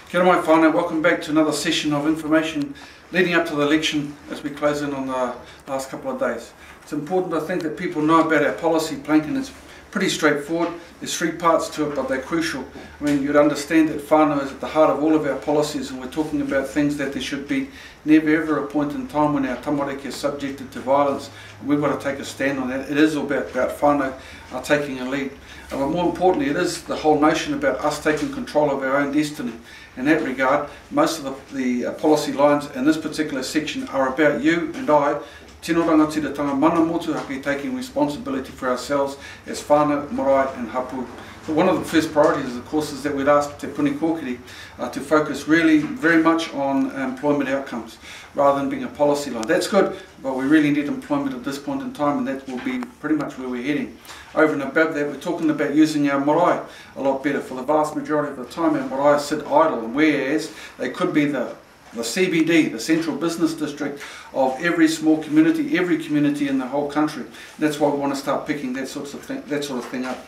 Kia ora mai whānau, welcome back to another session of information leading up to the election as we close in on the last couple of days. It's important, I think, that people know about our policy plank, and it's pretty straightforward. There's three parts to it, but they're crucial. I mean, you'd understand that whānau is at the heart of all of our policies, and we're talking about things that there should be never ever a point in time when our tamariki is subjected to violence, and we've got to take a stand on that. It is about whānau taking a lead. But more importantly, it is the whole notion about us taking control of our own destiny. In that regard, most of the policy lines in this particular section are about you and I, tino rangatiratanga mana motuhake, taking responsibility for ourselves as whānau, marae and hapu. So one of the first priorities, of course, is that we'd ask Te Puni Kōkiri to focus really very much on employment outcomes rather than being a policy line. That's good, but we really need employment at this point in time, and that will be pretty much where we're heading. Over and above that, we're talking about using our marae a lot better. For the vast majority of the time, our marae sit idle, and whereas they could be the CBD, the central business district of every small community, every community in the whole country. That's why we want to start picking that sort of thing up.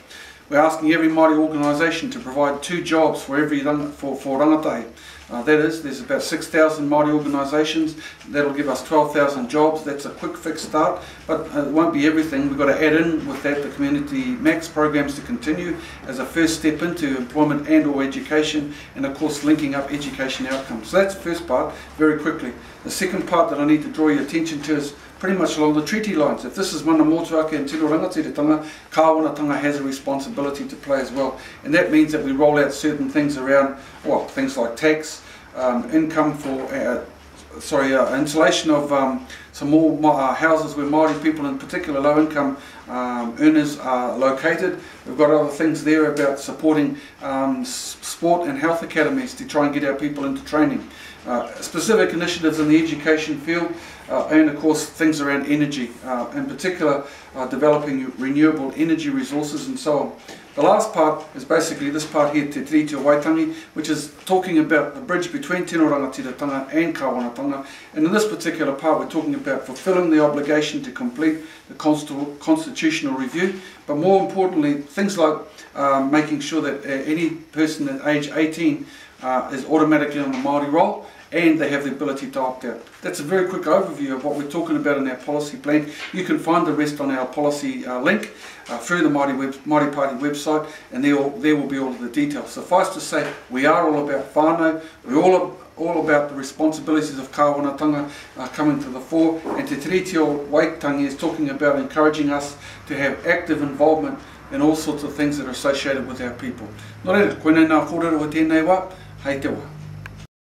We're asking every Māori organisation to provide 2 jobs for every for rangatahi. That is, there's about 6,000 Māori organisations. That'll give us 12,000 jobs. That's a quick fix start, but it won't be everything. We've got to add in with that the Community Max programs to continue as a first step into employment and or education, and of course linking up education outcomes. So that's the first part, very quickly. The second part that I need to draw your attention to is pretty much along the treaty lines. If this is mana motuake and tino rangatiratanga, kāwanatanga has a responsibility to play as well. And that means that we roll out certain things around, well, things like tax, income for, installation of some more houses where Māori people, in particular low income earners, are located. We've got other things there about supporting sport and health academies to try and get our people into training. Specific initiatives in the education field, and of course things around energy, in particular developing renewable energy resources and so on. The last part is basically this part here, Te Tiriti o Waitangi, which is talking about the bridge between tino rangatiratanga and kāwanatanga. And in this particular part, we're talking about fulfilling the obligation to complete the constitutional review, but more importantly, things like making sure that any person at age 18 is automatically on the Māori roll, and they have the ability to opt out. That's a very quick overview of what we're talking about in our policy plan. You can find the rest on our policy link through the Māori Party website, and there will be all of the details. Suffice to say, we are all about whānau, we're all about the responsibilities of kāwanatanga coming to the fore, and Te Tiriti o Waitangi is talking about encouraging us to have active involvement in all sorts of things that are associated with our people. Nō reira, koe nei nā kōrero o tēnei wā, hei te wā.